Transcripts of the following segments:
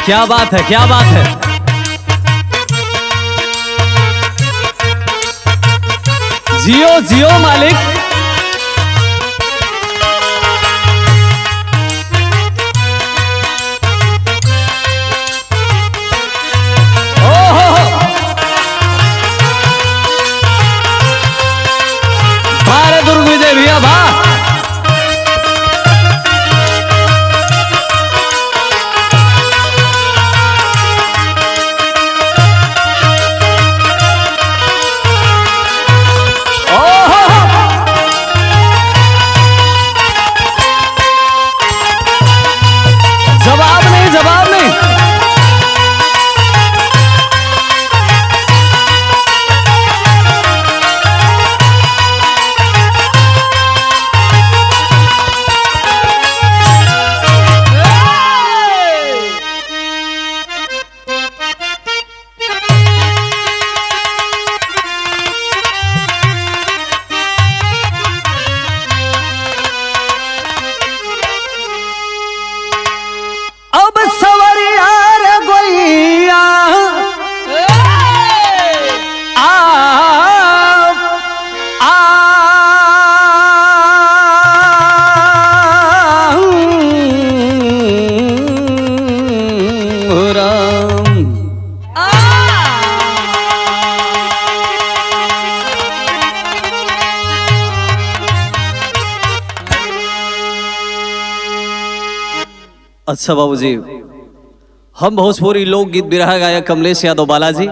क्या बात है, क्या बात है। जियो जियो मालिक। भारत दुर्ग विजय भैया भा। जवाब नहीं, जवाब नहीं। अब सवरिया रे गोइया आ आ राम। अच्छा बाबूजी, हम भोजपुरी लोकगीत बिरहा गायक कमलेश यादव बालाजी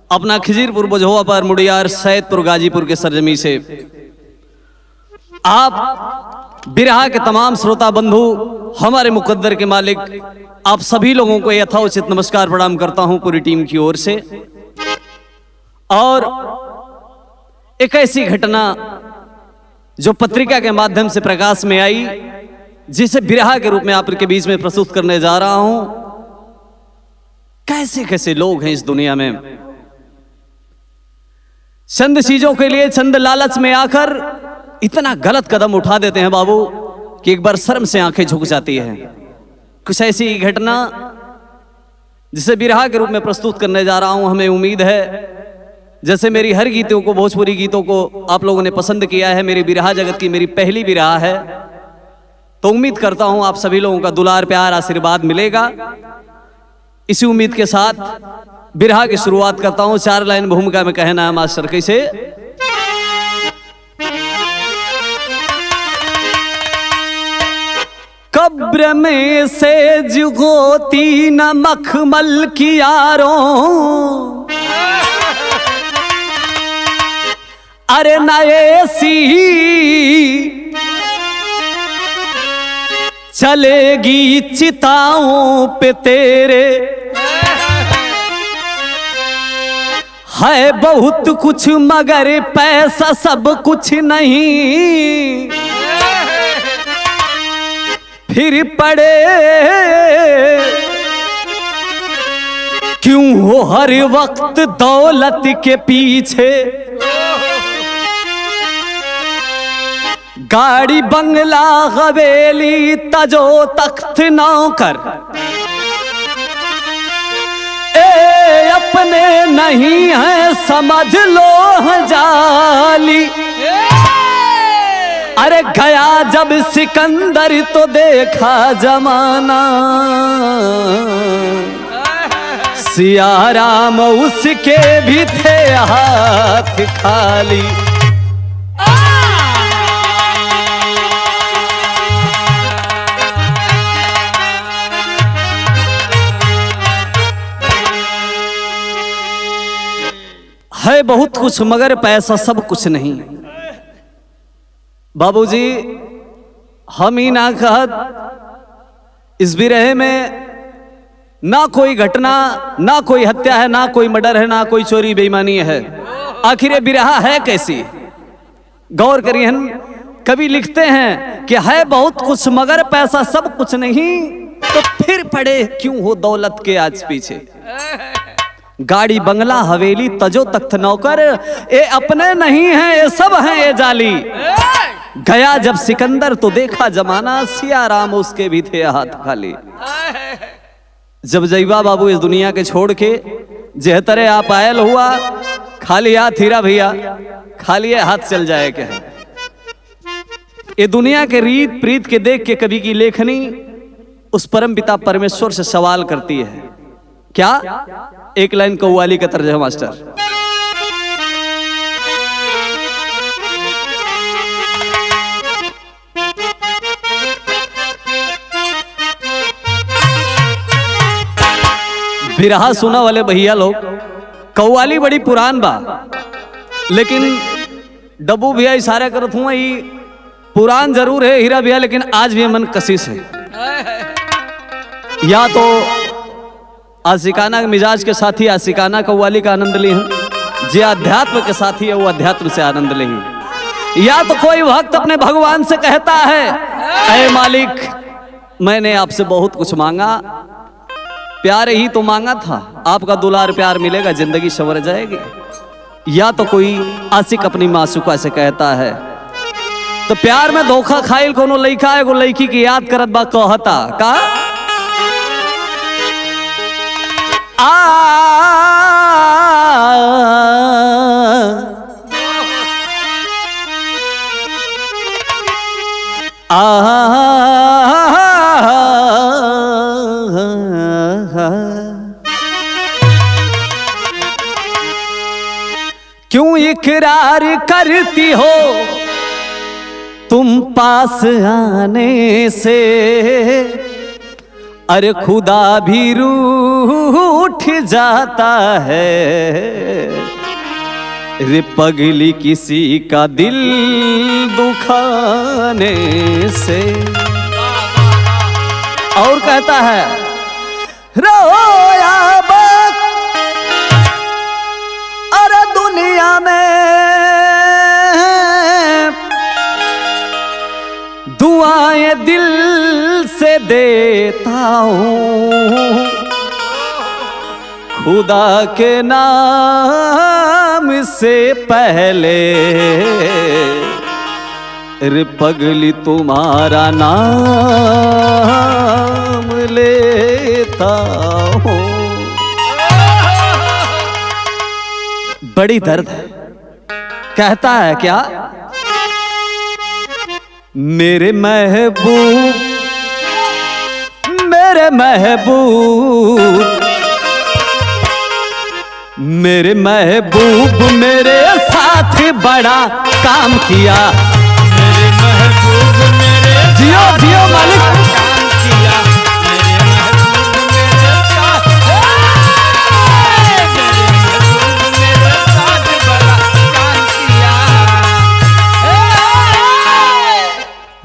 अपना खिजीरपुर बोझोआ पर मुड़ियार सैदपुर गाजीपुर के सरजमी से आप बिरहा के तमाम श्रोता बंधु, हमारे मुकद्दर के मालिक, आप सभी लोगों को यथाउचित नमस्कार प्रणाम करता हूं पूरी टीम की ओर से। और एक ऐसी घटना जो पत्रिका के माध्यम से प्रकाश में आई, जिसे बिरहा के रूप में आपके बीच में प्रस्तुत करने जा रहा हूं। कैसे कैसे लोग हैं इस दुनिया में, चंद चीजों के लिए, चंद लालच में आकर इतना गलत कदम उठा देते हैं बाबू कि एक बार शर्म से आंखें झुक जाती है। कुछ ऐसी घटना जिसे बिरहा के रूप में प्रस्तुत करने जा रहा हूं। हमें उम्मीद है जैसे मेरी हर गीतों को, भोजपुरी गीतों को आप लोगों ने पसंद किया है, मेरी बिरहा जगत की मेरी पहली बिरहा है, तो उम्मीद करता हूं आप सभी लोगों का दुलार प्यार आशीर्वाद मिलेगा। इसी उम्मीद के साथ बिरहा की शुरुआत करता हूं। 4 लाइन भूमिका में कहना है मास्टर कैसे। कब्र में से जुगोती न मखमल की यारों, अरे नए सी चलेगी चिताओं पे तेरे, है बहुत कुछ मगर पैसा सब कुछ नहीं, फिर पड़े क्यों हो हर वक्त दौलत के पीछे, गाड़ी बंगला हवेली तजो तख्त नौकर, ए अपने नहीं है समझ लो है जाली। अरे गया जब सिकंदर तो देखा जमाना, सियाराम उसके भी थे हाथ खाली। है बहुत कुछ मगर पैसा सब कुछ नहीं। बाबूजी, हम ही ना कहत इस बिरहे में ना कोई घटना, ना कोई हत्या है, ना कोई मर्डर है, ना कोई चोरी बेईमानी है। आखिर ये बिरहा है कैसी? गौर करिए, कवि लिखते हैं कि है बहुत कुछ मगर पैसा सब कुछ नहीं, तो फिर पड़े क्यों हो दौलत के आज पीछे। गाड़ी बंगला हवेली तजो तख्त नौकर, ये अपने नहीं हैं ये सब हैं ये जाली। गया जब सिकंदर तो देखा जमाना, सियाराम उसके भी थे हाथ खाली। जब जईबा बाबू इस दुनिया के छोड़ के जेहतरे आप आयल हुआ, खाली हाथ हीरा भैया, खाली हाथ चल जाए क्या है। ये दुनिया के रीत प्रीत के देख के कवि की लेखनी उस परम पिता परमेश्वर से सवाल करती है। क्या? एक लाइन कव्वाली का तर्जमा मास्टर। बिरहा सुना वाले भैया लोग, कव्वाली बड़ी पुरान बा, लेकिन डब्बू भैया इशारा करत हुआ ही पुरान जरूर है हीरा भैया, लेकिन आज भी मन कशिश है। या तो आशिकाना मिजाज के साथी आशिकाना कव्वाली का आनंद ली हैं, जे अध्यात्म के साथी है वो अध्यात्म से आनंद ली हैं। या तो कोई भक्त अपने भगवान से कहता है, ऐ मालिक मैंने आपसे बहुत कुछ मांगा, प्यार ही तो मांगा था, आपका दुलार प्यार मिलेगा जिंदगी संवर जाएगी। या तो कोई आशिक अपनी मासूका से कहता है, तो प्यार में धोखा खाइल कोनो लइका है, वो लड़की की याद करत बा कहता का क्यों इकरार करती हो तुम पास आने से, अरे खुदा भी रूठ जाता है, रे पगली किसी का दिल दुखाने से। और कहता है, रोया बात अरे दुनिया में दुआएं दिल से देता हूँ, खुदा के नाम से पहले रे पगली तुम्हारा नाम लेता हूँ। बड़ी दर्द है। कहता है क्या? मेरे महबूब मेरे महबूब मेरे महबूब मेरे साथ बड़ा काम किया, मेरे महबूब मेरे जियो जियो मालिक काम किया,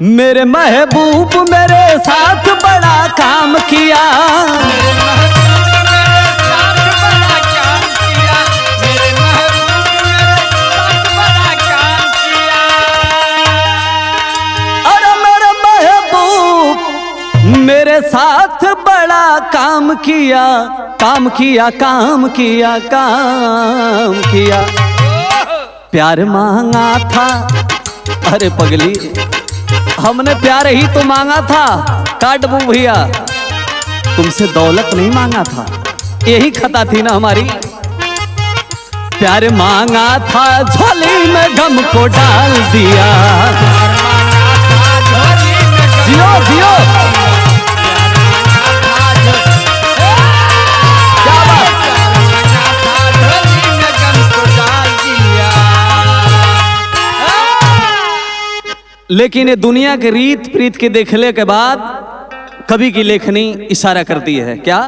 मेरे महबूब मेरे साथ बड़ा काम किया। मेरे महबूब मेरे साथ बड़ा काम किया, मेरे साथ बड़ा काम किया, काम किया, काम किया, काम किया। प्यार मांगा था, अरे पगली हमने प्यार ही तो मांगा था, काटबू भैया तुमसे दौलत नहीं मांगा था, यही खता थी ना हमारी। प्यार मांगा था झोली में गम को डाल दिया, जियो जियो लेकिन ये दुनिया के रीत प्रीत के देखने के बाद कवि की लेखनी इशारा करती है। क्या?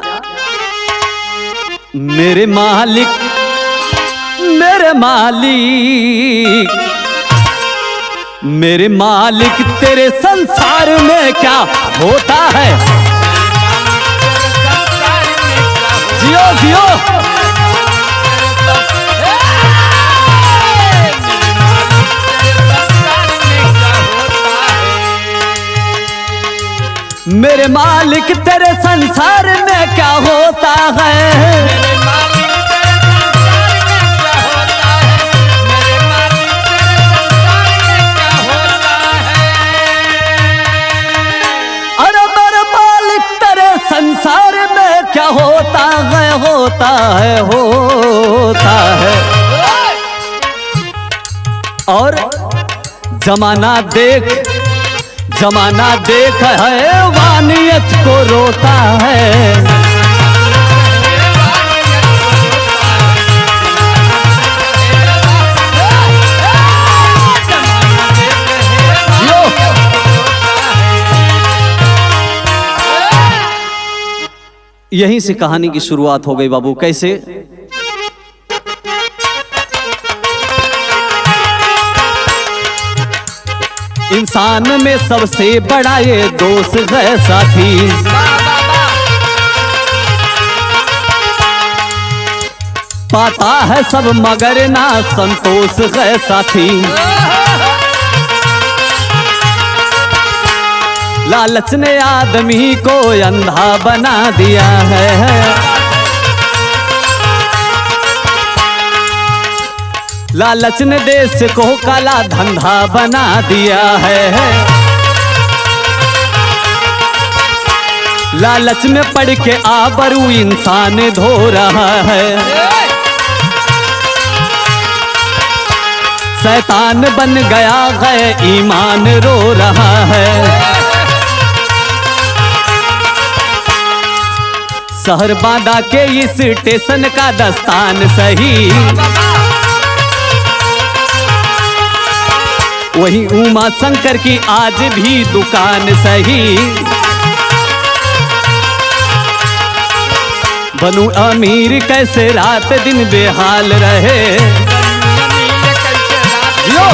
मेरे मालिक मेरे मालिक मेरे मालिक तेरे संसार में क्या होता है, जियो जियो मेरे मालिक तेरे संसार में क्या होता है, मेरे मालिक तेरे संसार में क्या होता है, मेरे मालिक तेरे संसार में क्या होता है। अरे मेरे मालिक तेरे संसार में क्या होता है होता है होता है। और जमाना देख है वानियत को रोता है। यहीं से कहानी की शुरुआत हो गई बाबू। कैसे? इंसान में सबसे बड़ा ये दोस्त है साथी, पाता है सब मगर ना संतोष है साथी। लालच ने आदमी को अंधा बना दिया है। लालच ने देश को काला धंधा बना दिया है। लालच में पड़ के आबरू इंसान धो रहा है। शैतान बन गया है ईमान रो रहा है। शहर बांदा के इस स्टेशन का दस्तान सही, वही उमा शंकर की आज भी दुकान सही। बनू अमीर कैसे रात दिन बेहाल रहे। यो!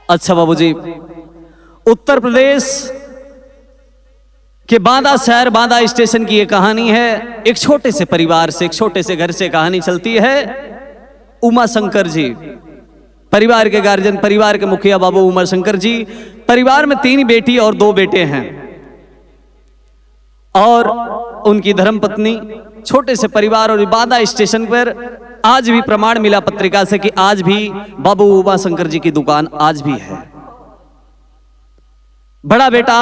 अच्छा बाबूजी, उत्तर प्रदेश के बांदा शहर बांदा स्टेशन की ये कहानी है। एक छोटे से परिवार से, एक छोटे से घर से कहानी चलती है। उमा शंकर जी परिवार के गार्जियन, परिवार के मुखिया बाबू उमा शंकर जी। परिवार में 3 बेटी और 2 बेटे हैं और उनकी धर्मपत्नी। छोटे से परिवार और बांदा स्टेशन पर आज भी प्रमाण मिला पत्रिका से कि आज भी बाबू उमा शंकर जी की दुकान आज भी है। बड़ा बेटा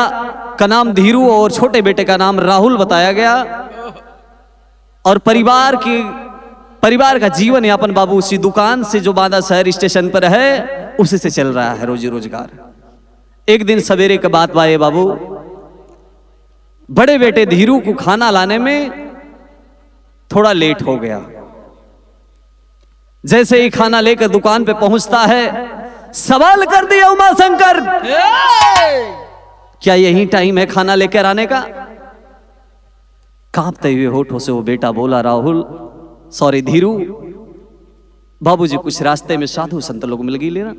का नाम धीरू और छोटे बेटे का नाम राहुल बताया गया। और परिवार का जीवन यापन बाबू उसी दुकान से जो बांदा शहर स्टेशन पर है उसी से चल रहा है, रोजी रोजगार। एक दिन सवेरे के बात बाए बाबू, बड़े बेटे धीरू को खाना लाने में थोड़ा लेट हो गया। जैसे ही खाना लेकर दुकान पे पहुंचता है, सवाल कर दिया उमा शंकर, क्या यही टाइम है खाना लेकर आने का? कांपते हुए होठों से वो बेटा बोला, राहुल सॉरी धीरू, बाबूजी कुछ रास्ते में साधु संत लोग मिल गई लेना,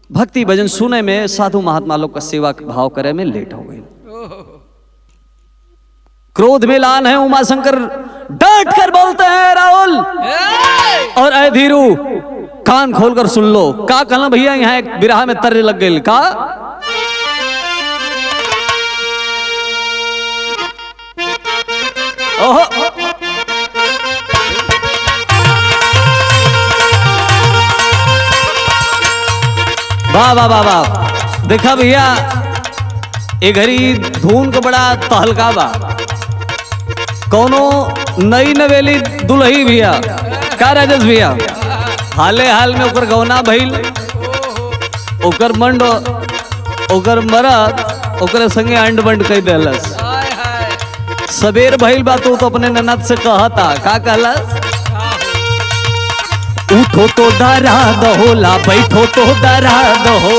भक्ति भजन सुने में, साधु महात्मा लोग का सेवा भाव करे में लेट हो गई। क्रोध में लान है उमा शंकर, डांट कर बोलते हैं राहुल और ऐ धीरू कान खोलकर सुन लो, का कहना भैया यहाँ एक बिरहा में तर्ज लग गई का। ओहो वाह वाह वाह वाह, देखा भैया ये घड़ी धून को बड़ा तहलका बा। कौनो नई नवेली दुल्ही भैया का राजेश भैया हाले हाल में ओकर गौना भइल, ओकर मंड ओकर मरद ओकर संगे अंड बंड कह देलस। सबेर भइल बा तो अपने ननद से कहता, का कहलस? उठो तो डरा दहोला, बैठो तो डरा दहो,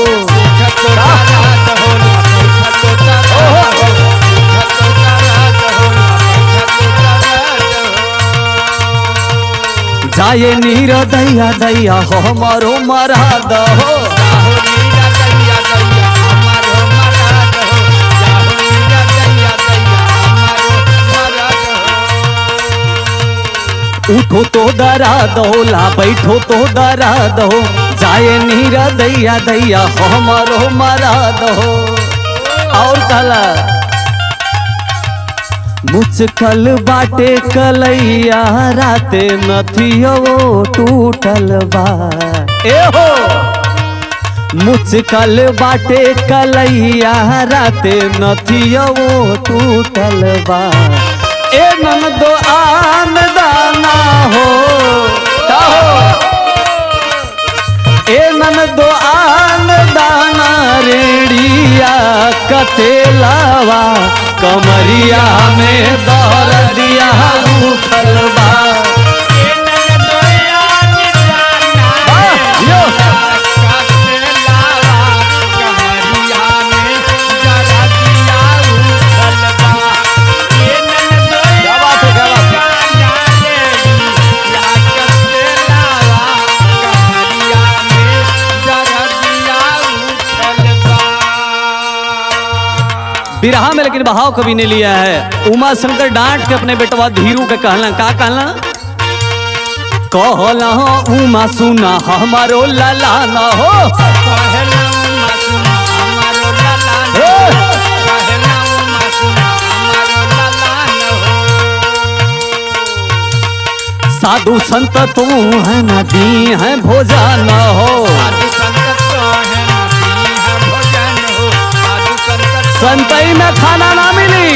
जाए नीर दैया दैया हो हमारो मरा दहो। उठो तो डरा दहो ला, बैठो तो डरा दहो, जाए नीर दैया दैया हो हमारो मरा दहो। और कहला मुचकल बाटे कलैया राते नथियो टूटल बा, ए हो मुचकल बाटे कलैया राते नथिया वो टूटल बा। ए ननदो आन दाना हो ए ननदो आन दाना रेड़िया कतेलावा कमरिया में दर्दिया उठल बा। बिरहा में लेकिन बहाव कवि ने लिया है। उमा शंकर डांट के अपने बेटवा धीरू के कहला का कहला कहला उमा सुना हमारो लाला न हो साधु संत तू है नदी है भोजन हो संतई में खाना ना मिली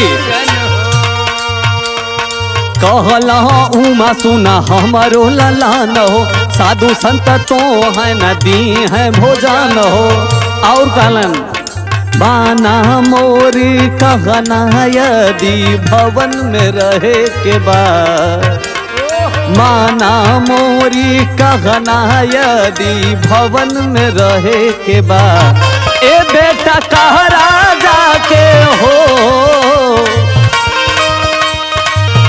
कहला उमा सुना हमारो लला न हो साधु संत तो है नदी है भोजन हो। और कहलन बाना मोरी कहना यदि भवन में रहे के बाद माना मोरी कहना यदि भवन में रहे के बाद ए बेटा कह राजा के हो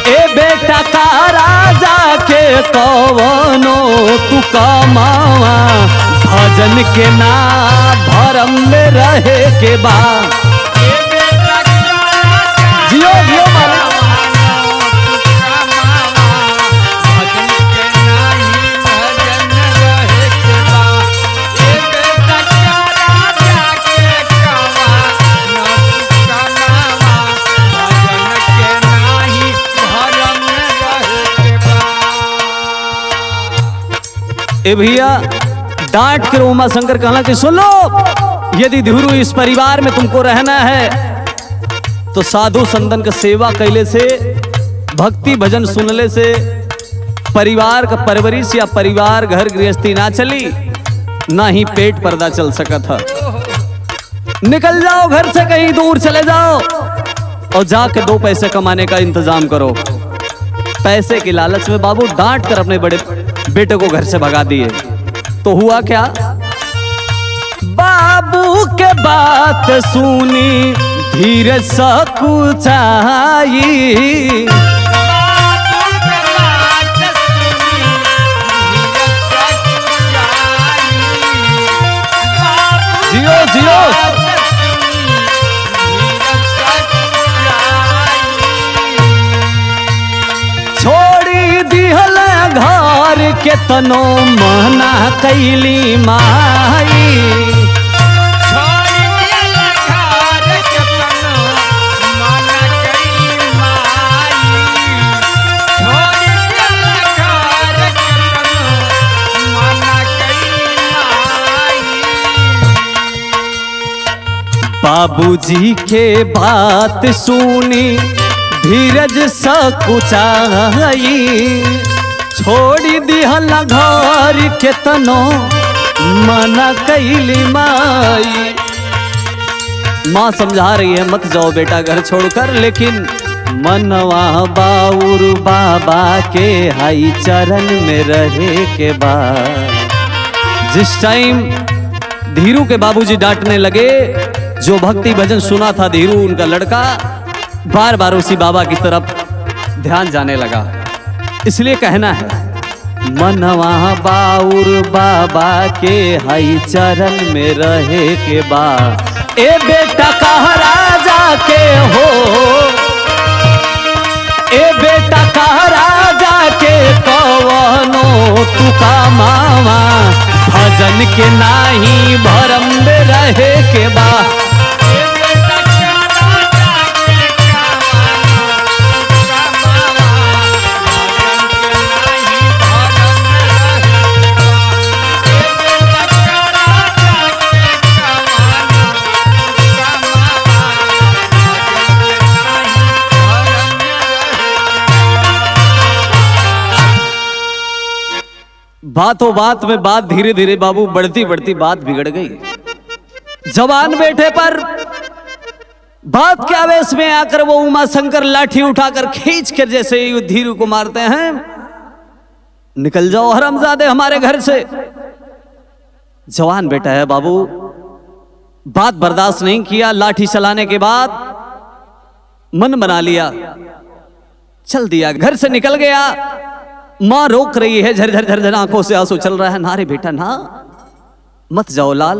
ए बेटा का राजा के कवनो तू कमावा भजन के ना भरम में रहे के बा। जियो जियो माला ए भैया डांट कर उमा शंकर कहला कि सुन लो यदि धीरू इस परिवार में तुमको रहना है तो साधु संतन का सेवा कैले से भक्ति भजन सुनले से परिवार का परवरिश या परिवार घर गृहस्थी ना चली ना ही पेट पर्दा चल सकत है। निकल जाओ घर से कहीं दूर चले जाओ और जाके 2 पैसे कमाने का इंतजाम करो। पैसे की लालच में बाबू डांट कर अपने बड़े बेटे को घर से भगा दिए। तो हुआ क्या बाबू के बात सुनी धीरज सकुचाई जियो जियो छोड़ी दिहल घर के तनो मना कैली माई बाबूजी के बात सुनी धीरज सकुचाई छोड़ी दिहल घर के तनो मना कैली माई। माँ समझा रही है मत जाओ बेटा घर छोड़कर, लेकिन मनवा बाउर बाबा के हाई चरण में रहे के बाद। जिस टाइम धीरू के बाबूजी डांटने लगे, जो भक्ति भजन सुना था धीरू उनका लड़का बार बार उसी बाबा की तरफ ध्यान जाने लगा। इसलिए कहना है मनवा बाउर बाबा के हाई चरण में रहे के बाद। ए बेटा कहा राजा के हो, ए बेटा कहा राजा के कवनो तू का मामा भजन के नाही भरम में रहे के बाद। बातों बात में बात धीरे धीरे बाबू बढ़ती बढ़ती बात बिगड़ गई। जवान बेटे पर बात के आवेश में आकर वो उमा शंकर लाठी उठाकर खींच कर जैसे ही धीरू को मारते हैं, निकल जाओ हरामजादे हमारे घर से। जवान बेटा है बाबू, बात बर्दाश्त नहीं किया। लाठी चलाने के बाद मन बना लिया, चल दिया, घर से निकल गया। मां रोक रही है, झरझर झरझर आंखों से आंसू चल रहा है। ना रे बेटा ना, मत जाओ लाल।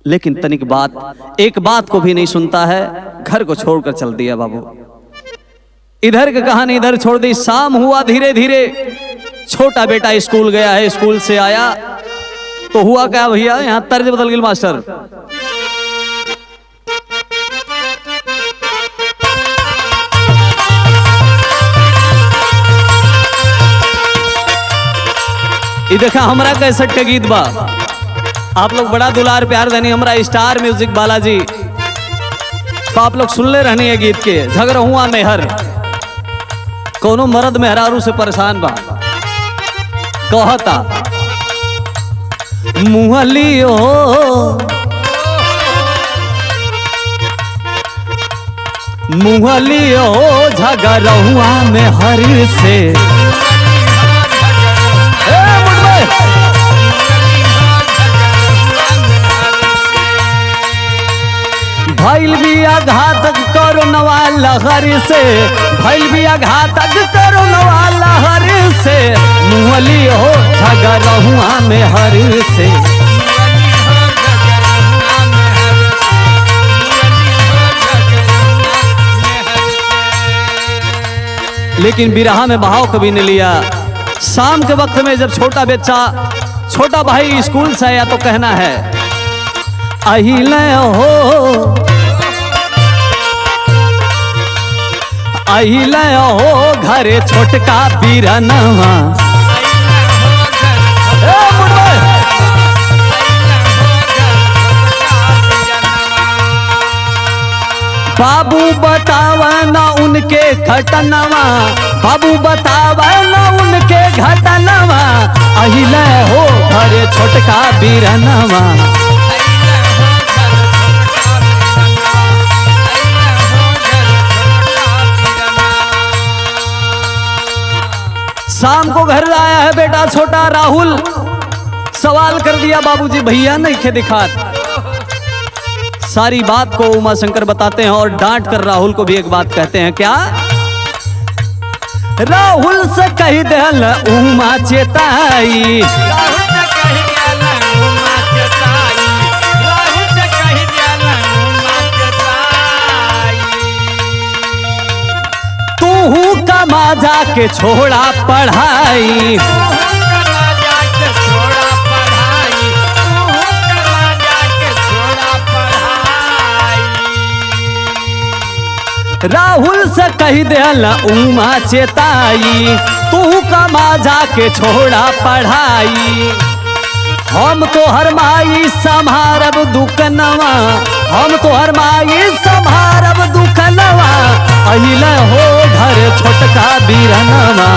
लेकिन तनिक बात, एक बात को भी नहीं सुनता है, घर को छोड़कर चल दिया बाबू। इधर की कहानी इधर छोड़ दी। शाम हुआ धीरे धीरे, छोटा बेटा स्कूल गया है, स्कूल से आया तो हुआ क्या भैया, यहां तर्ज बदल गई मास्टर। ये देखा हमरा कैसेट के गीत बा, आप लोग बड़ा दुलार प्यार देनी हमरा स्टार म्यूजिक बालाजी। तो आप लोग सुन ले रहनी है गीत के। झगड़ा हुआ मेहर, कोनो मर्द मेहरारू से परेशान बा, कहता मुहली हो मुहली हो झगड़ुआ में हर से। भइल बिया घातक कोरोनवा लहर से, भइल बिया घातक कोरोनवा लहर से। मुहली हो झगड़ुआ में हर से। लेकिन बिरहा में बहाव कभी नहीं लिया। शाम के वक्त में जब छोटा बच्चा, छोटा भाई स्कूल से आया तो कहना है अहिले हो अहिले हो घरे छोटका बीरनवा। बाबू बतावा ना उनके घटनवा, बाबू बतावा ना उनके घटनवा। अहिले हो घरे छोटका बीरनवा। शाम को घर आया है बेटा छोटा राहुल, सवाल कर दिया बाबूजी भैया नहीं खे दिखात। सारी बात को उमा शंकर बताते हैं और डांट कर राहुल को भी एक बात कहते हैं। क्या? राहुल से कही दिल उमा चेताई, तू कमा जाके छोड़ा पढ़ाई। राहुल से कही दिल उमा चेताई, तू कमा जाके छोड़ा पढ़ाई। हम तो हर माई संभारब दुकनवा, हम तो हर माई संभारब दुकनवा। अहिले हो घर छोटका बीरनवा।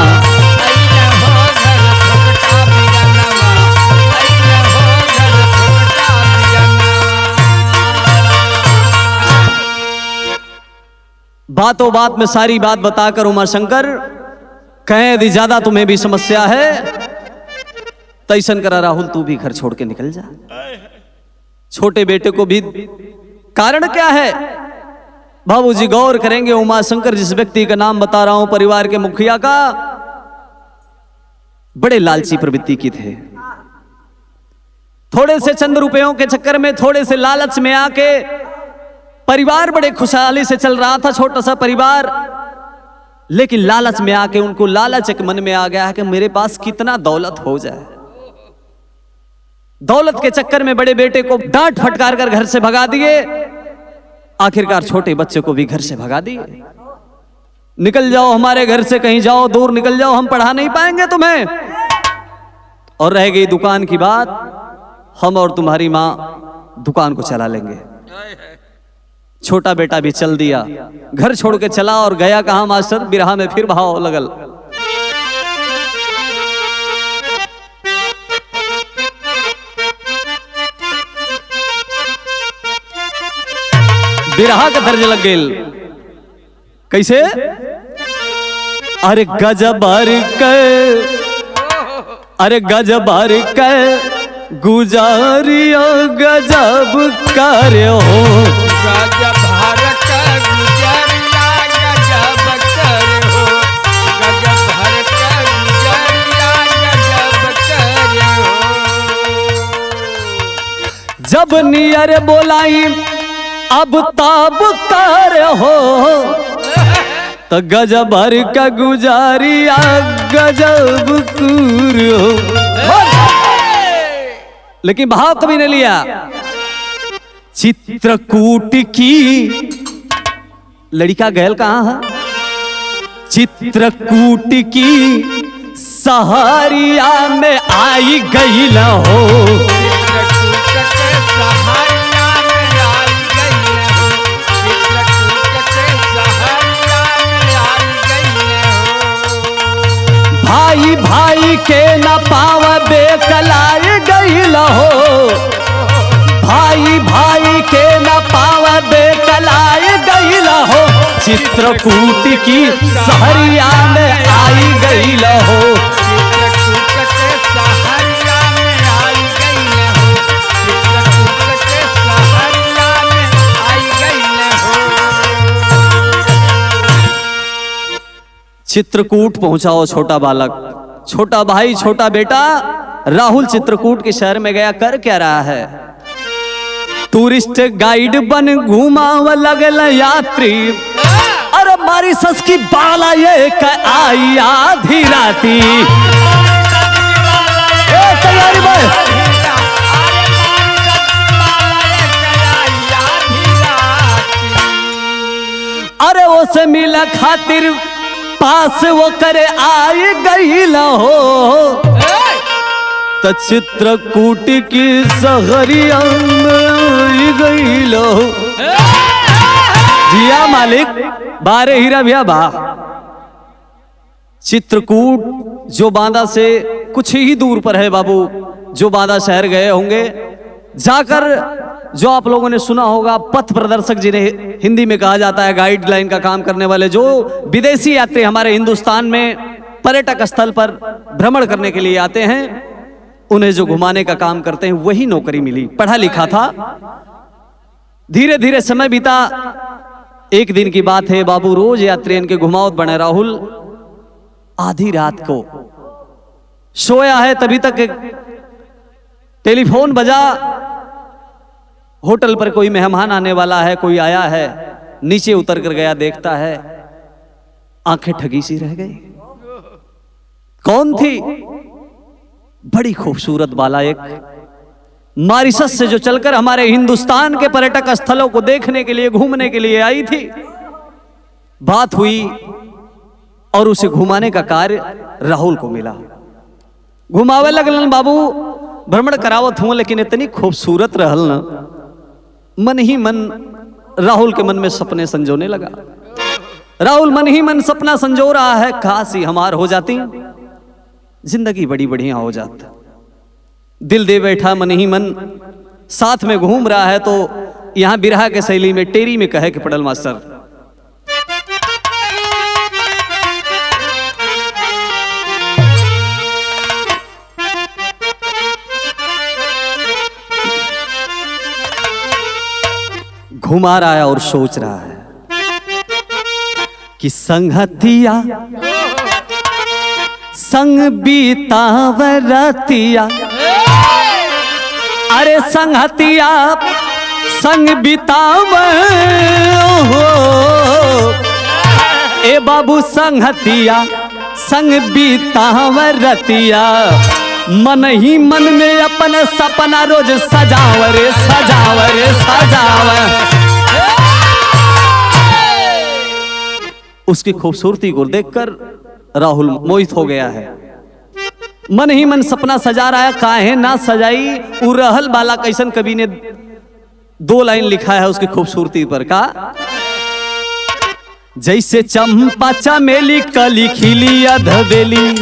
बातों बात में सारी बात बताकर उमा शंकर कहें यदि ज्यादा तुम्हें भी समस्या है तैसन करा राहुल, तू भी घर छोड़ के निकल जा। छोटे बेटे को भी कारण क्या है बाबूजी गौर करेंगे। उमा शंकर जिस व्यक्ति का नाम बता रहा हूं, परिवार के मुखिया का, बड़े लालची प्रवृत्ति की थे। थोड़े से चंद रुपयों के चक्कर में, थोड़े से लालच में आके परिवार बड़े खुशहाली से चल रहा था, छोटा सा परिवार। लेकिन लालच में आके उनको लालच एक मन में आ गया है कि मेरे पास कितना दौलत हो जाए। दौलत के चक्कर में बड़े बेटे को डांट फटकार कर घर से भगा दिए। आखिरकार छोटे बच्चे को भी घर से भगा दिए। निकल जाओ हमारे घर से, कहीं जाओ, दूर निकल जाओ, हम पढ़ा नहीं पाएंगे तुम्हें। और रह गई दुकान की बात, हम और तुम्हारी मां दुकान को चला लेंगे। छोटा बेटा भी चल दिया, घर छोड़ के चला। और गया कहां मास्टर? बिरहा में फिर भाव लगल। बिरहा का दर्ज लग गेल। कैसे? अरे गजबर के, अरे गजबर के गुजारिया गजब करे हो। गजब भर का गुजरिया गजब कर हो, गजब भर का गुजरिया गजब कर हो। जब नियर बोलाई अब ताब कर हो, तो गजब भर का गुजारिया गजब कर हो। लेकिन भाव कभी नहीं लिया। चित्रकूट की लड़का गैल कहां है? चित्रकूट की सहारिया में आई गई न हो। चित्रकूट के सहारिया में आई गई न हो, चित्रकूट के सहारिया में आई गई न हो। भाई भाई के न पाव बेकलाई गई न हो, भाई भाई के न पाव बेकलाई गई न हो। चित्रकूट की सहरिया में आई गई न हो। चित्रकूट के सहारिया में आई गई न हो, चित्रकूट के सहारिया में आई गई न हो। चित्रकूट पहुंचाओ छोटा बालक, छोटा भाई, छोटा बेटा राहुल चित्रकूट के शहर में गया। कर क्या रहा है? टूरिस्ट गाइड बन घुमाव लगल यात्री। अरे मारी सस की बाला ये आई आधी राती। ए तैयारी भाई, अरे वो से मिला खातिर पास वो करे आई गई न हो। तो चित्रकूट की सहरिया में गई लो। जिया मालिक बारे हीरा भैया बा। चित्रकूट जो बांदा से कुछ ही दूर पर है बाबू। जो बांदा शहर गए होंगे जाकर, जो आप लोगों ने सुना होगा पथ प्रदर्शक जिन्हें हिंदी में कहा जाता है, गाइडलाइन का काम करने वाले, जो विदेशी यात्री हमारे हिंदुस्तान में पर्यटक स्थल पर भ्रमण करने के लिए आते हैं, उन्हें जो घुमाने का काम करते हैं वही नौकरी मिली। पढ़ा लिखा था। धीरे धीरे समय बीता। एक दिन की बात है बाबू, रोज यात्री के घुमावत बने राहुल। आधी रात को सोया है, तभी तक टेलीफोन बजा। होटल पर कोई मेहमान आने वाला है, कोई आया है। नीचे उतर कर गया, देखता है आंखें ठगी सी रह गई। कौन थी? बड़ी खूबसूरत बाला एक मॉरिशस से जो चलकर हमारे हिंदुस्तान के पर्यटक स्थलों को देखने के लिए, घूमने के लिए आई थी। बात हुई और उसे घुमाने का कार्य राहुल को मिला। घुमावे लगलन बाबू, भ्रमण करावत हूं, लेकिन इतनी खूबसूरत रहल न, मन ही मन राहुल के मन में सपने संजोने लगा। राहुल मन ही मन सपना संजो रहा है, काश ही हमार हो जाती, जिंदगी बड़ी बढ़िया हो जाता। दिल दे बैठा मन ही मन, साथ में घूम रहा है। तो यहां बिरहा के शैली में टेरी में कहे कि पड़ल मास्टर, घुमा रहा है और सोच रहा है कि संगतिया संग बीतावरतिया, अरे संगतिया संग बिताव हो। ए बाबू संगतिया संग बीतावरतिया, मन ही मन में अपन सपना रोज सजावरे सजावरे सजाव। उसकी खूबसूरती को देखकर राहुल मोहित हो गया है। मन ही मन सपना सजा रहा है, काहे ना सजाई। उरहल बाला कैसन कवि ने 2 लाइन लिखा है उसकी खूबसूरती पर। का जैसे चंपा चमेली कली खिली अधवेली,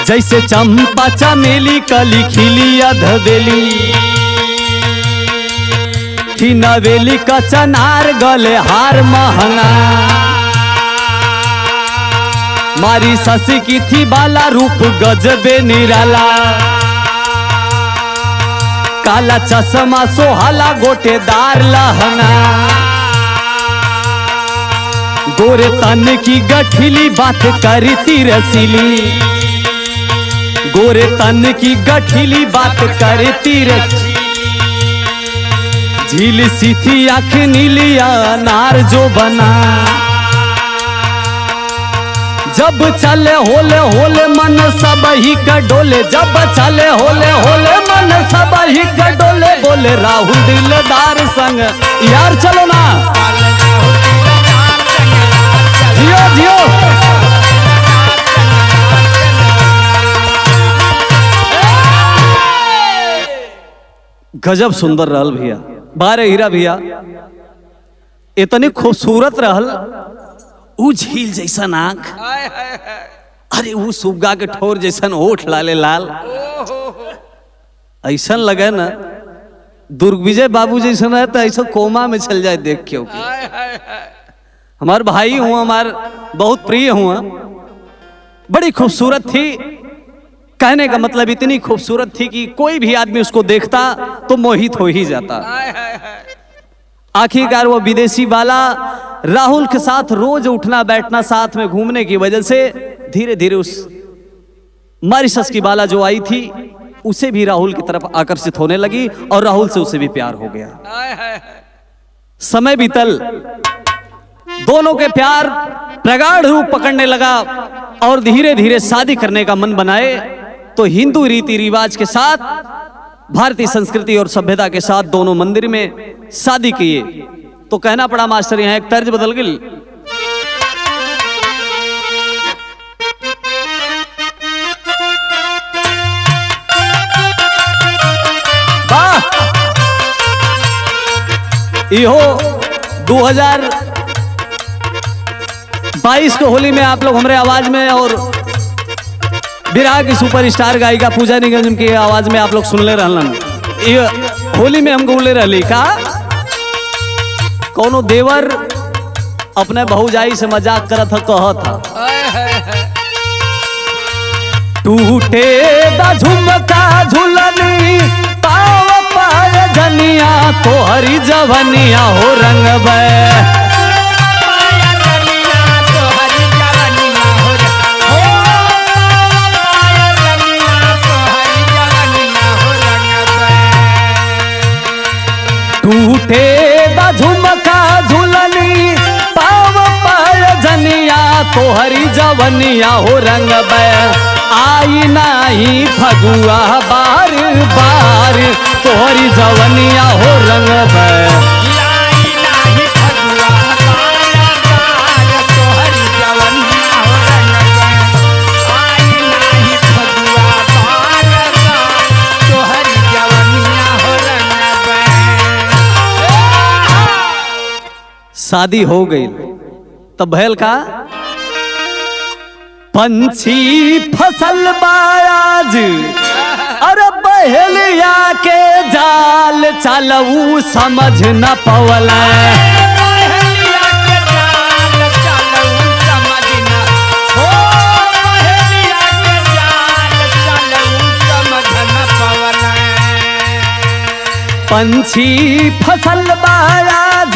जैसे चंपा चमेली कली खिली अधवेली, मीठी नवेली का चनार गले हार महंगा मारी ससी की थी बाला रूप गजबे निराला काला चश्मा सोहाला गोटेदार लहंगा गोरे तन की गठिली बात करती रसीली गोरे तन की गठिली बात करती रसीली झील सी थी आँख नीलिया नार जो बना जब चले होले होले मन सब ही का डोले जब चले होले होले मन सब ही का डोले बोले राहुल दिलदार संग यार चलो ना जियो जियो गजब सुंदर रहल भैया बारे हीरा भैया इतनी खूबसूरत रहल ऊ झील जैसा नाक अरे वो सुबगा के ठोर जैसन होठ लाले लाल ऐसा लगे ना दुर्गविजय बाबू जैसा है तो ऐसा कोमा में चल जाए देख के हमारे भाई हुआ हमार बहुत प्रिय हुआ बड़ी खूबसूरत थी कहने का मतलब इतनी खूबसूरत थी कि कोई भी आदमी उसको देखता तो मोहित हो ही जाता आखिरकार वो विदेशी वाला राहुल के साथ रोज उठना बैठना साथ में घूमने की वजह से धीरे धीरे उस मॉरिशस की बाला जो आई थी उसे भी राहुल की तरफ आकर्षित होने लगी और राहुल से उसे भी प्यार हो गया समय बीतल दोनों के प्यार प्रगाढ़ रूप पकड़ने लगा और धीरे धीरे शादी करने का मन बनाए तो हिंदू रीति रिवाज के साथ भारतीय संस्कृति और सभ्यता के साथ दोनों मंदिर में शादी किए तो कहना पड़ा मास्टर यहां एक तर्ज बदल गई इहो 2022 के होली में आप लोग हमारे आवाज में और बिरहा की सुपरस्टार गायिका पूजा निगम की आवाज में आप लोग सुन ले रहलन होली में हम गौले रहली का कोनो देवर अपने भौजाई से मजाक करत कहत टूटे दा झुमका झुलनी पाव पाय जनिया तोहरी जवनिया हो रंगबे टूटे दा झुमका झुलनी पाव पाय जनिया तोहरी जवनिया हो रंगबे आई नाही फगुआ बार बार तोहरी जवनिया हो रंगबे शादी हो गई तब भैल का पंछी फसल बाज अरे बहेलिया के जाल चलऊ समझ न पवला पंछी फसल बाज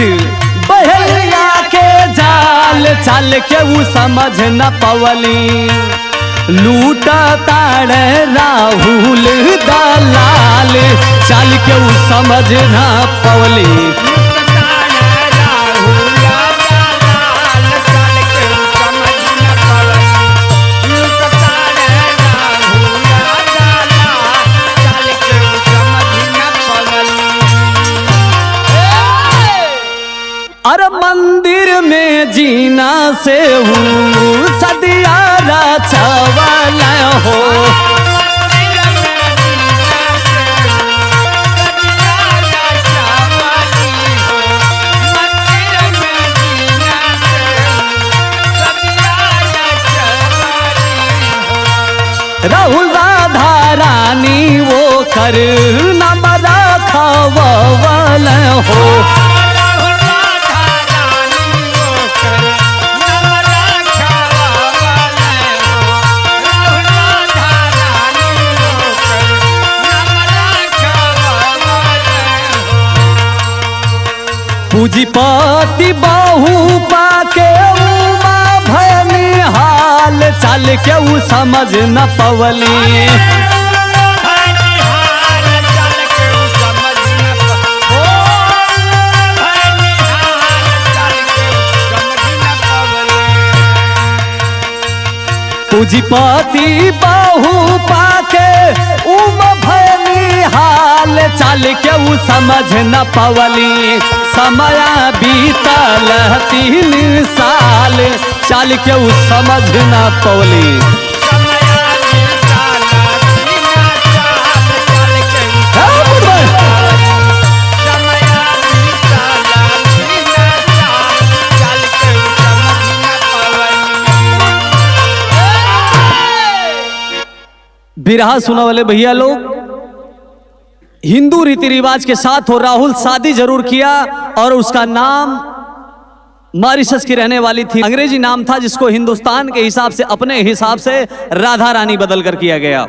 बहेलिया के जाल चल के वो समझ न पवली लूट ताड़ राहुल दलाल चल के वो समझ न पवली अरे मंदिर में जीना से हूँ सदिया रचवल हो राहुल राधा रानी वो कर नम रखवल पावल हो। राहुल राधा रानी होकर नाम रखवावल हो। राहुल राधा रानी होकर नाम रखवावल हो। पूजीपति बाहु पाके उमा भयनी हाल चाल के ऊ समझ न पवली। भनिहार चल के ऊ समझ न पवली। भनिहार चल के ऊ समझ न पवली। पूजीपति बाहु पाके उमा भयनी हाल चाल के ऊ समझ न पवली। समय बीतल 3 साल चाल के ऊ समझ न पवली। समया बीताला 3 साल चल के ऊ समझ न पवली। समया बीताला 3 साल चल के ऊ समझ न पवली। बिरहा सुना वाले भैया लोग, हिंदू रीति रिवाज के साथ हो राहुल शादी जरूर किया और उसका नाम मॉरिशस की रहने वाली थी। अंग्रेजी नाम था जिसको हिंदुस्तान के हिसाब से अपने हिसाब से राधा रानी बदल कर किया गया।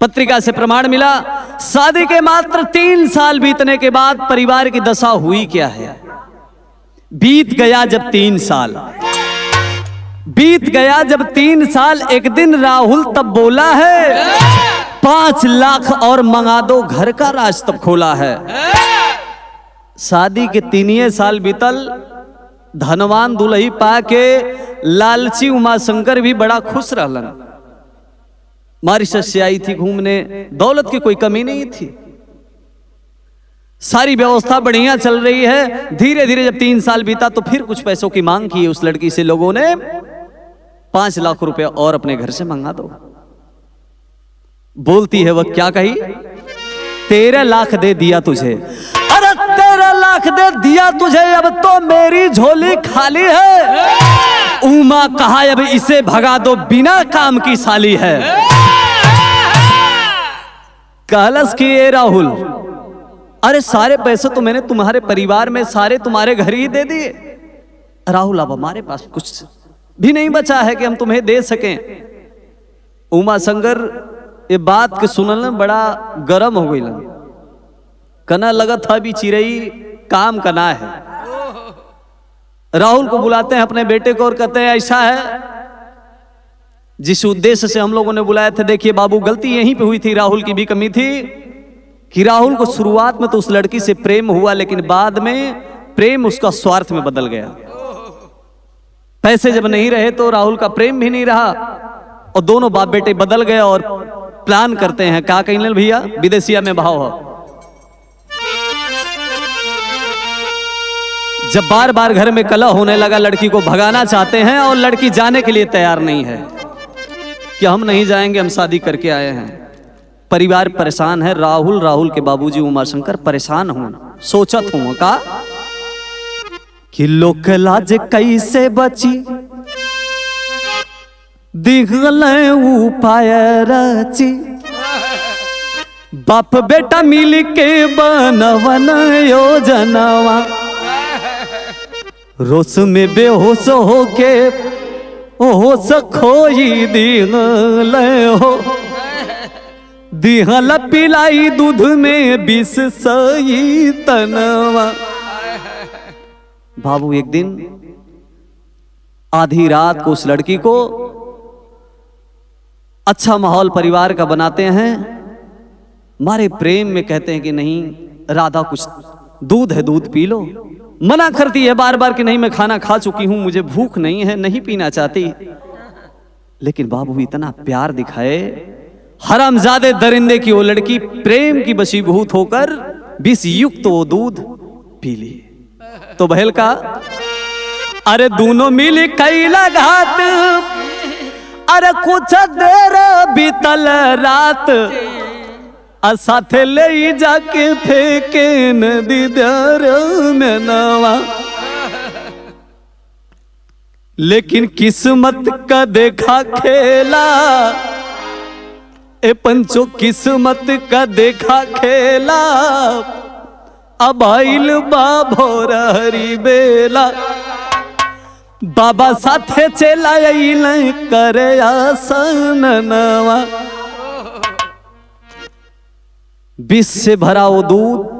पत्रिका से प्रमाण मिला। शादी के मात्र 3 साल बीतने के बाद परिवार की दशा हुई क्या है। बीत गया जब 3 साल, बीत गया जब 3 साल, एक दिन राहुल तब बोला है 5 लाख और मंगा दो, घर का राज तब खोला है। शादी के 3 साल बीतल, धनवान दुल्ही पाके लालची उमाशंकर भी बड़ा खुश रहलन। मॉरिशस से आई थी घूमने, दौलत की कोई कमी नहीं थी, सारी व्यवस्था बढ़िया चल रही है। धीरे धीरे जब 3 साल बीता तो फिर कुछ पैसों की मांग की उस लड़की से लोगों ने। 5 लाख रुपए और अपने घर से मंगा दो। बोलती है वह क्या कही, 13 लाख दे दिया तुझे। अरे 13 लाख दे दिया तुझे, अब तो मेरी झोली खाली है। उमा कहा अब इसे भगा दो, बिना काम की साली है। कहलस कि ये राहुल, अरे सारे पैसे तो मैंने तुम्हारे परिवार में सारे तुम्हारे घर ही दे दिए राहुल, अब हमारे पास कुछ भी नहीं बचा है कि हम तुम्हें दे सकें। उमाशंकर ये बात के सुनल में बड़ा गरम हो गई। कना लगा था भी चिरई काम कना है। राहुल को बुलाते हैं अपने बेटे को और कहते हैं ऐसा है, जिस उद्देश्य से हम लोगों ने बुलाए थे, देखिए बाबू गलती यहीं पे हुई थी, राहुल की भी कमी थी कि राहुल को शुरुआत में तो उस लड़की से प्रेम हुआ, लेकिन बाद में प्रेम उसका स्वार्थ में बदल गया। पैसे जब नहीं रहे तो राहुल का प्रेम भी नहीं रहा और दोनों बाप बेटे बदल गए और प्लान करते हैं क्या कहीं भैया विदेशिया में भाव हो। जब बार बार घर में कलह होने लगा, लड़की को भगाना चाहते हैं और लड़की जाने के लिए तैयार नहीं है कि हम नहीं जाएंगे, हम शादी करके आए हैं। परिवार परेशान है, राहुल के बाबूजी उमाशंकर परेशान हूं, सोचत हूं का कि लोक लाज कैसे बची, दिखल उपाय रची, बाप बेटा मिल के बनवन योजनवा, रोस में बेहोश होके होश खोई दिहल हो, दिहल पिलाई दूध में विष सही तनवा। बाबू एक दिन आधी रात को उस लड़की को अच्छा माहौल परिवार का बनाते हैं, मारे प्रेम में कहते हैं कि नहीं राधा कुछ दूध है दूध पी लो। मना करती है बार बार कि नहीं मैं खाना खा चुकी हूं, मुझे भूख नहीं है, नहीं पीना चाहती। लेकिन बाबू इतना प्यार दिखाए, हरामजादे दरिंदे की वो लड़की प्रेम की वशीभूत होकर विष युक्त वो दूध पी ली। तो बहल का अरे दोनों मिल कैला घात, अरे कुछ देर बीतल रात, साथे ले जाके फेंके नदी दर में नवा। लेकिन किस्मत का देखा खेला, ए पंचो किस्मत का देखा खेला, अब आइल बा भोर हरी बेला, बाबा साथे चला आइल करे आसनवा। विष से भरा वो दूध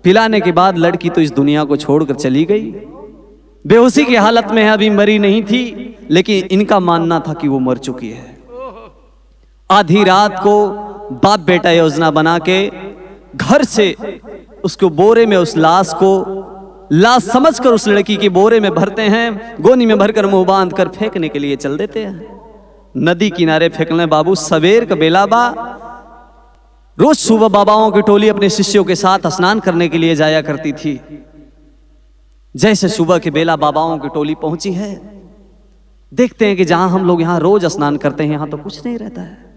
पिलाने के बाद लड़की तो इस दुनिया को छोड़कर चली गई। बेहोशी की हालत में है, अभी मरी नहीं थी, लेकिन इनका मानना था कि वो मर चुकी है। आधी रात को बाप बेटा योजना बना के घर से उसको बोरे में, उस लाश को लाश समझकर उस लड़की के बोरे में भरते हैं, गोनी में भरकर मुंह बांध कर फेंकने के लिए चल देते हैं। नदी किनारे फेंकने बाबू, सवेर का बेला बा। रोज सुबह बाबाओं की टोली अपने शिष्यों के साथ स्नान करने के लिए जाया करती थी। जैसे सुबह के बेला बाबाओं की टोली पहुंची है, देखते हैं कि जहां हम लोग यहां रोज स्नान करते हैं, यहां तो कुछ नहीं रहता है।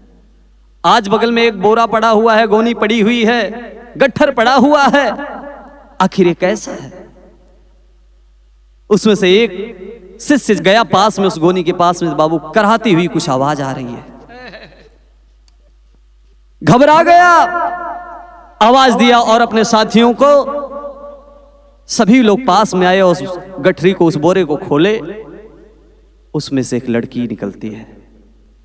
आज बगल में एक बोरा पड़ा हुआ है, गोनी पड़ी हुई है, गट्ठर पड़ा हुआ है। आखिर ये कैसा है? उसमें से एक शिष्य गया पास में, उस गोनी के पास में, बाबू कराहती हुई कुछ आवाज आ रही है। घबरा गया, आवाज दिया और अपने साथियों को, सभी लोग पास में आए, उस गठरी को, उस बोरे को खोले। उसमें से एक लड़की निकलती है,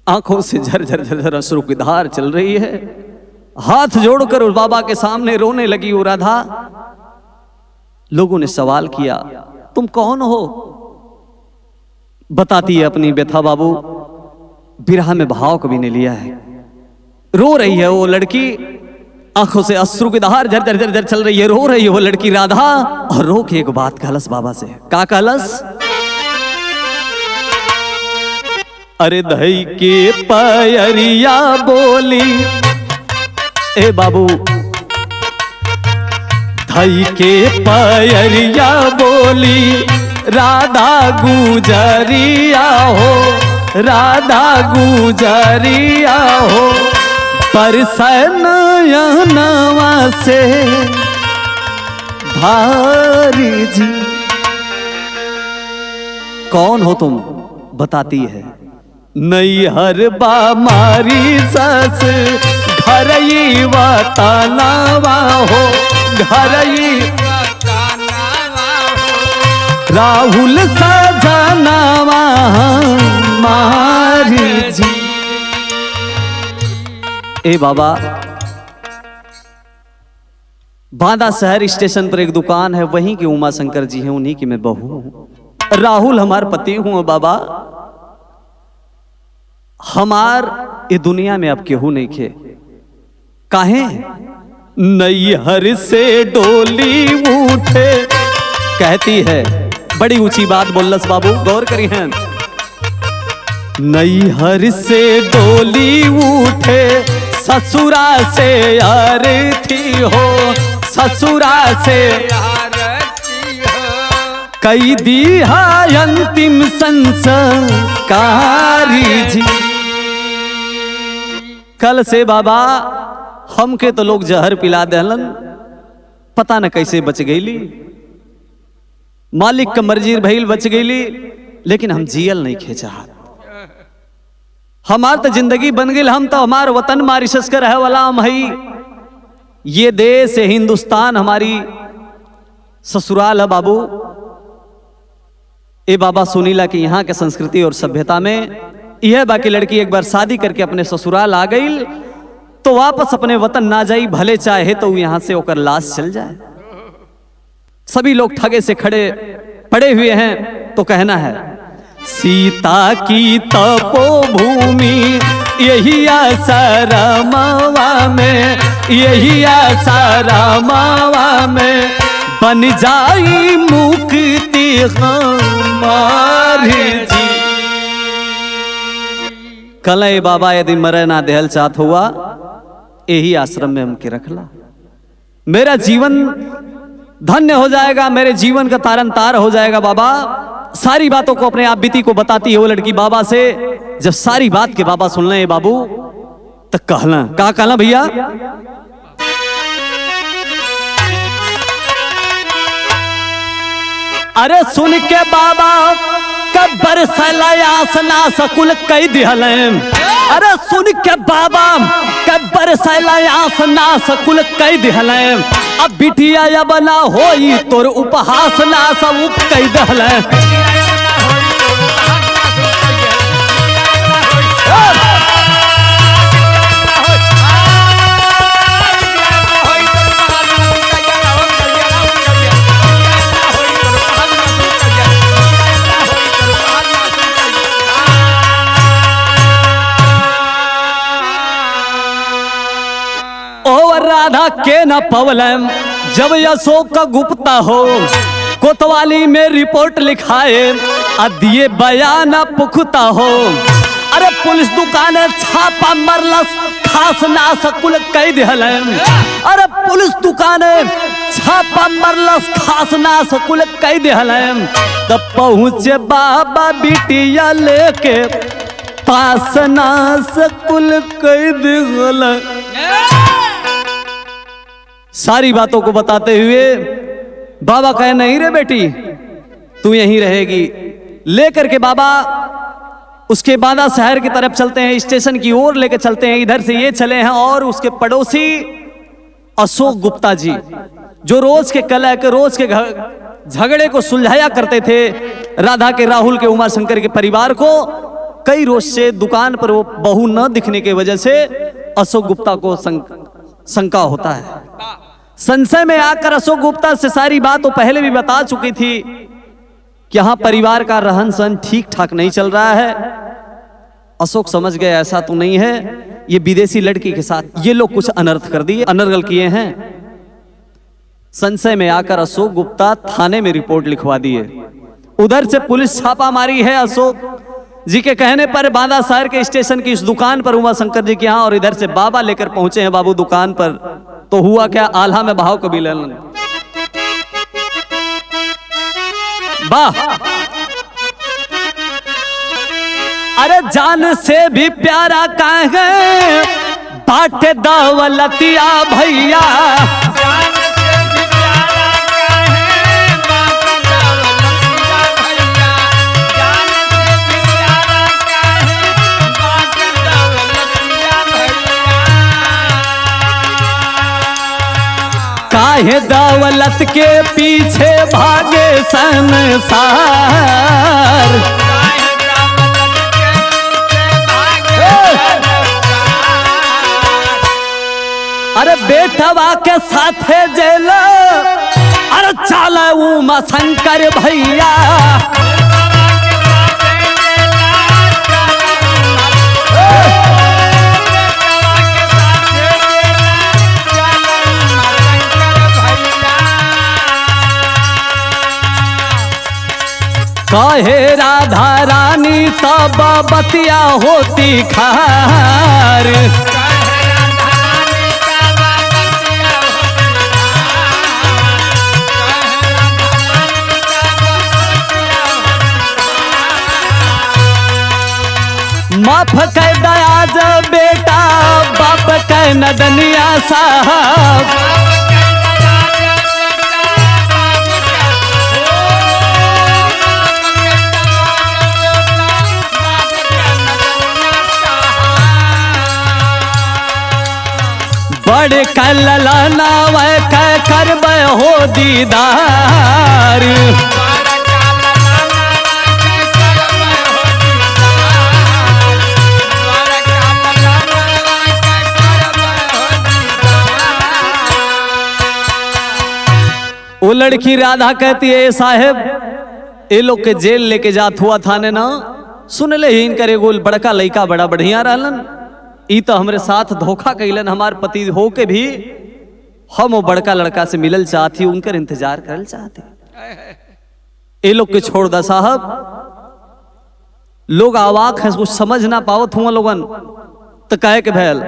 आंखों से झरझर झरझर अश्रु की धार चल रही है। हाथ जोड़कर उस बाबा के सामने रोने लगी वो राधा। लोगों ने सवाल किया, तुम कौन हो? बताती है अपनी व्यथा बाबू, बिरहा में भाव कभी नहीं लिया है। रो रही है वो लड़की, आंखों से अश्रु की धार झरझर झरझर चल रही है, रो रही है वो लड़की राधा। और रो के एक बात कहलस बाबा से, का कहलस? अरे धई के पैरिया बोली, ए बाबू, धई के पैरिया बोली, राधा गुजरिया हो, राधा गुजरिया हो, परसनयनवा से धारी जी। कौन हो तुम? बताती है, नैहर बा मारी सस, घरई वतनवा हो, घरई राहुल सजनवा मारी जी। ए बाबा, बांदा शहर स्टेशन पर एक दुकान है, वहीं के उमा शंकर जी हैं, उन्हीं की मैं बहू हूं। राहुल हमार पति हूं बाबा। हमार ये दुनिया में अब केहू नहीं खे। काहे? नैहर से डोली उठे, कहती है, बड़ी ऊंची बात बोलस बाबू, गौर करिए। नैहर से डोली उठे, ससुरा से आरती हो, ससुरा से कई दी है अंतिम संस्कार जी। कल से बाबा हमके तो लोग जहर पिला देलन, पता न कैसे बच गईली। मालिक का मर्जी भइल बच गईली, लेकिन हम जियल नहीं खेचा। हमार तो जिंदगी बन गई, हम तो हमार वतन मॉरिशस का रहे वाला हम हई। ये देश है हिंदुस्तान, हमारी ससुराल है बाबू। ए बाबा सुनीला कि यहाँ के संस्कृति और सभ्यता में यह बाकी लड़की एक बार शादी करके अपने ससुराल आ गई तो वापस अपने वतन ना जाई, भले चाहे तो यहाँ से होकर लाश चल जाए। सभी लोग ठगे से खड़े पड़े हुए हैं, तो कहना है, सीता की तपोभूमि यही आसारा मावा में, यही आसारा मावा में, बन जाई मुक्ति हमारी जी। कल बाबा यदि मरे ना देहल चाहत हुआ, यही आश्रम में हमके रखला, मेरा जीवन धन्य हो जाएगा, मेरे जीवन का तारन तार हो जाएगा। बाबा सारी बातों को अपने आप बीती को बताती है वो लड़की बाबा से। जब सारी बात के बाबा सुन ले बाबू, तक कहला, का कहला भैया? अरे सुन के बाबा कब्बर सलायासना सकुल कई दिहल। अरे सुन के बाबा कब्बर सैलायास नास कुल कई दिहल अब बिटिया या बना होई तोर उपहास नास उप कई दिहल राधा के न पवलम जब अशोक का गुप्ता हो कोतवाली में रिपोर्ट लिखाए दिए बयान पुख्ता हो अरे पुलिस दुकान छापा मरलस खास ना सकुल कई दिहल अरे पुलिस दुकान छापा मरलस खास ना सकुल कई दिहल तब पहुँचे बाबा बिटिया लेके पास ना सकुल कई दिहल। सारी बातों को बताते हुए बाबा कहे नहीं रे बेटी तू यहीं रहेगी। लेकर के बाबा उसके बादा शहर की तरफ चलते हैं, स्टेशन की ओर लेकर चलते हैं। इधर से ये चले हैं और उसके पड़ोसी अशोक गुप्ता जी जो रोज के कलह के रोज के झगड़े को सुलझाया करते थे राधा के राहुल के उमा शंकर के परिवार को, कई रोज से दुकान पर वो बहू न दिखने की वजह से अशोक गुप्ता को शंका होता है। संशय में आकर अशोक गुप्ता से सारी बात वो पहले भी बता चुकी थी कि यहाँ परिवार का रहन सहन ठीक ठाक नहीं चल रहा है। अशोक समझ गए ऐसा तो नहीं है, ये विदेशी लड़की के साथ ये लोग कुछ अनर्थ कर दिए, अनर्गल किए हैं। संशय में आकर अशोक गुप्ता थाने में रिपोर्ट लिखवा दिए। उधर से पुलिस छापा मारी है अशोक जी के कहने पर बांदा शहर के स्टेशन की इस दुकान पर उमा शंकर जी के यहाँ, और इधर से बाबा लेकर पहुंचे हैं बाबू दुकान पर। तो हुआ क्या, आल्हा में बहाव कबीलन वाह। अरे जान से भी प्यारा काहे बाटे दौलतिया भैया, काहे दौलत के पीछे भागे संसार। अरे बेटवा के साथे जेल अरे चला उमा शंकर भैया, कहे राधा रानी तब बतिया होती खार। माफ कह दया जब बेटा बाप कह नदनिया साहब, बड़े कललाना वह कह करब हो दीदार। वो लड़की राधा कहती है साहेब ये लोग के जेल लेके जात हुआ थाने ना, सुन ले ही इनकर एगो बड़का लड़का बड़ा बढ़िया रहलन, ई तो हमरे साथ धोखा कैलन, हमार पति हो के भी हम वो बड़का लड़का से मिलल चाहती, उनकर इंतजार करल चाहती। ये लोग के छोड़ दा साहब, लोग आवाक है कुछ समझ ना पावत हुआ लोगन तो कहे के भैल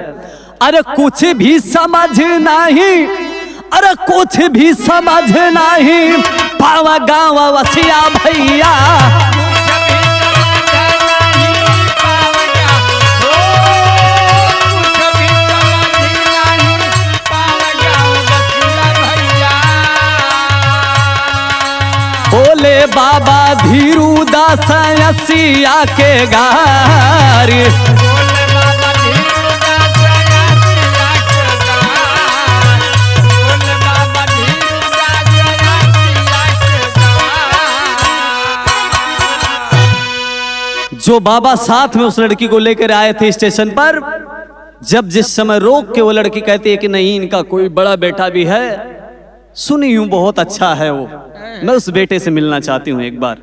अरे कुछ भी समझ नहीं, अरे कुछ भी समझ नहीं पावा गाँव वसिया भैया। बोले बाबा धीरू दास असिया के गार, जो बाबा साथ में उस लड़की को लेकर आए थे स्टेशन पर, जब जिस समय रोक के वो लड़की कहती है कि नहीं, इनका कोई बड़ा बेटा भी है, सुनी हूं बहुत अच्छा है वो, मैं उस बेटे से मिलना चाहती हूं एक बार।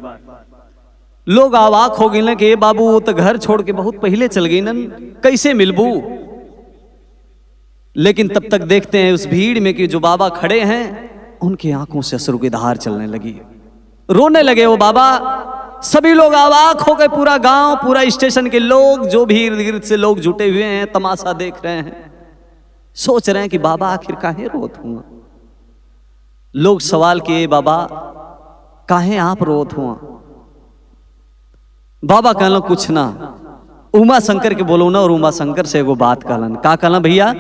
लोग अवाक हो गए ना कि ये बाबू वो तो घर छोड़ के बहुत पहले चल गई ना, कैसे मिलबू। लेकिन तब तक देखते हैं उस भीड़ में कि जो बाबा खड़े हैं उनकी आंखों से अश्रु की धार चलने लगी, रोने लगे वो बाबा। सभी लोग अवाक हो गए, पूरा गांव, पूरा स्टेशन के लोग, जो भी इर्द गिर्द से लोग जुटे हुए हैं, तमाशा देख रहे हैं, सोच रहे हैं कि बाबा आखिर काहे रोत हुआ। लोग सवाल किए, बाबा काहे आप रोत हुआ। बाबा कहलो कुछ ना, उमा शंकर के बोलो ना, और उमा शंकर से एगो बात कहलन। का कहना भैया,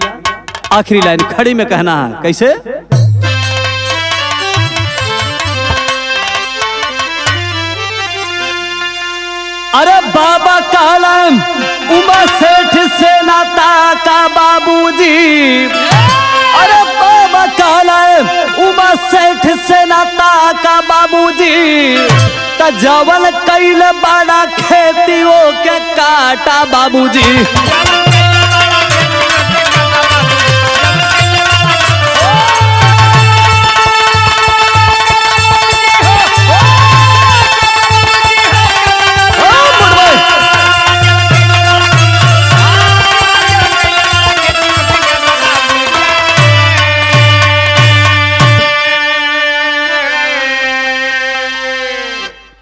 आखिरी लाइन खड़ी में कहना है, कैसे? अरे बाबा कहलन उमा सेठ से नाता का बाबूजी, अरे बाबा कहलन उमा सेठ से नाता का बाबूजी, त जवन कैल बड़ा खेती वो के काटा बाबूजी।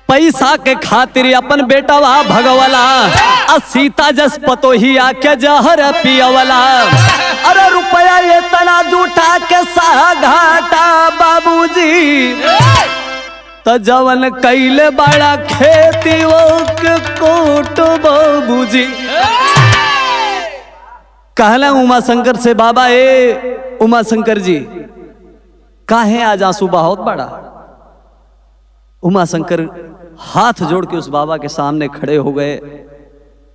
पैसा के खातिर अपन बेटवा भगवला, आ सीता जस पतोहिया के जहर पियवला। अरे रुपया ये तना जूठा के सा घाटा बाबूजी, त जवन कैले बड़ा खेती वो के कोट बाबूजी। कहला उमा शंकर से, बाबा ए उमा शंकर जी, काहे आज आंसू बहुत बड़ा। उमा शंकर हाथ जोड़ के उस बाबा के सामने खड़े हो गए।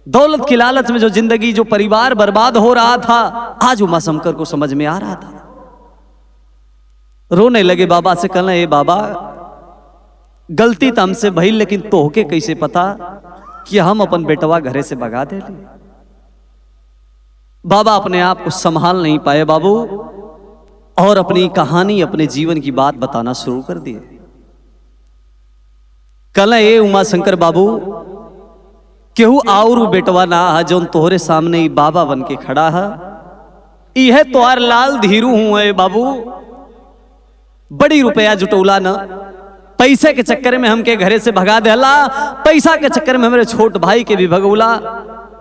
दौलत की लालच में जो जिंदगी, जो परिवार बर्बाद हो रहा था, आज उमा शंकर को समझ में आ रहा था। रोने लगे, बाबा से कहना, ए बाबा गलती तो हमसे भई, लेकिन तोहके कैसे पता कि हम अपन बेटवा घरे से भगा दे ली। बाबा अपने आप को संभाल नहीं पाए बाबू, और अपनी कहानी, अपने जीवन की बात बताना शुरू कर दिए। कल ए उमा शंकर बाबू, केहू और बेटवा ना जो तोहरे सामने ही बाबा बन के खड़ा है, यह तोहार लाल धीरू हूं है बाबू। बड़ी रुपया जुटौला ना, पैसे के चक्कर में हमके घरे से भगा देला, पैसा के चक्कर में हमारे छोट भाई के भी भगौला,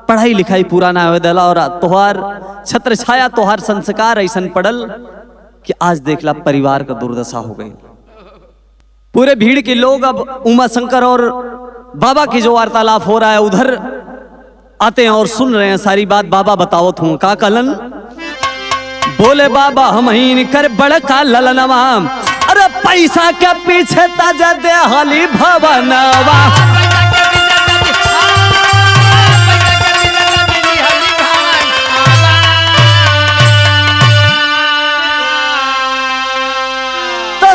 पढ़ाई लिखाई पूरा ना हो देला, और तोहार छत्र छाया, तोहार संस्कार ऐसा पड़ल कि आज देखला परिवार का दुर्दशा हो गई। पूरे भीड़ के लोग अब उमा शंकर और बाबा की जो वार्तालाप हो रहा है उधर आते हैं और सुन रहे हैं सारी बात। बाबा बताओ हूं का कलन, बोले बाबा हम ही कर बड़का ललनवा, अरे पैसा के पीछे ताजा दे हाली भवनवा।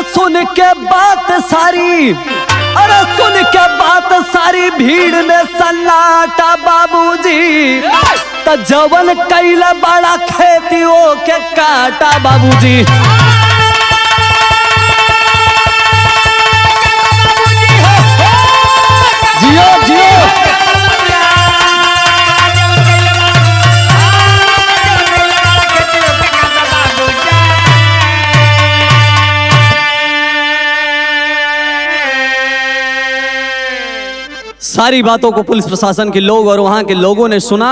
सुन के बात सारी, अरे सुन के बात सारी, भीड़ में सन्नाटा बाबूजी, त जवन कैल बड़ा खेती हो के काटा बाबूजी। जियो जियो सारी बातों को पुलिस प्रशासन के लोग और वहां के लोगों ने सुना।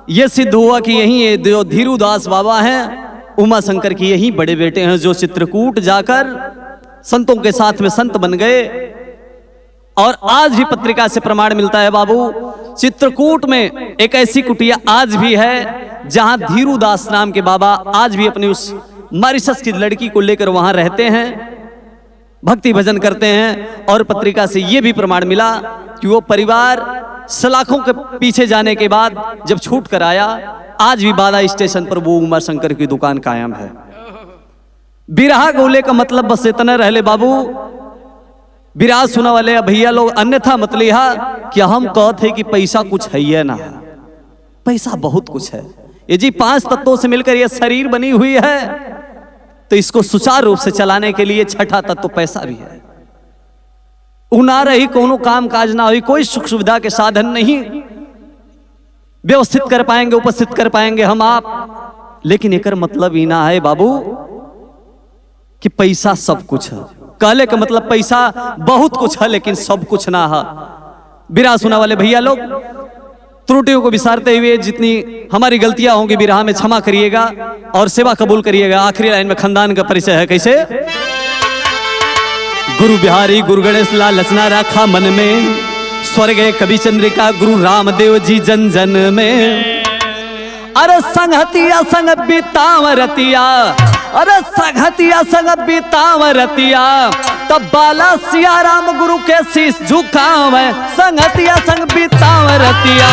यह सिद्ध हुआ कि यही ये जो धीरूदास बाबा हैं, उमा शंकर की यही बड़े बेटे हैं, जो चित्रकूट जाकर संतों के साथ में संत बन गए। और आज भी पत्रिका से प्रमाण मिलता है बाबू, चित्रकूट में एक ऐसी कुटिया आज भी है जहां धीरूदास नाम के बाबा आज भी अपनी उस मॉरिशस की लड़की को लेकर वहां रहते हैं, भक्ति भजन करते हैं। और पत्रिका से यह भी प्रमाण मिला कि वो परिवार सलाखों के पीछे जाने के बाद जब छूट कर आया, आज भी बाला स्टेशन पर वो उमा शंकर की दुकान कायम है। बिरहा गोले का मतलब बस इतना रहले बाबू, विराज सुना वाले भैया लोग अन्यथा मत लिहा कि हम कहते हैं कि पैसा कुछ है ये ना, पैसा बहुत कुछ है। ये जी 5 तत्वों से मिलकर ये शरीर बनी हुई है, तो इसको सुचारू रूप से चलाने के लिए छठा तत्व पैसा भी है। ना रही कोनो काम काज ना हुई, कोई सुख सुविधा के साधन नहीं व्यवस्थित कर पाएंगे, उपस्थित कर पाएंगे हम आप। लेकिन एकर मतलब ही ना है बाबू कि पैसा सब कुछ है। कहले का मतलब पैसा बहुत कुछ है लेकिन सब कुछ ना है। बिरहा सुना वाले भैया लोग त्रुटियों को विसारते हुए जितनी हमारी गलतियां होंगी बिरहा में क्षमा करिएगा और सेवा कबूल करिएगा। आखिरी लाइन में खानदान का परिचय है कैसे। गुरु बिहारी गुरु गणेश लाल रचना रखा मन में, स्वर्ग कवि चंद्रिका गुरु रामदेव जी जन जन में। अरे संगतिया संग बीताव रतिया, अरे संगतिया संग बीताव रतिया, तब बाला सिया राम गुरु के शीश झुकाव। संगतिया संग बीताव रतिया।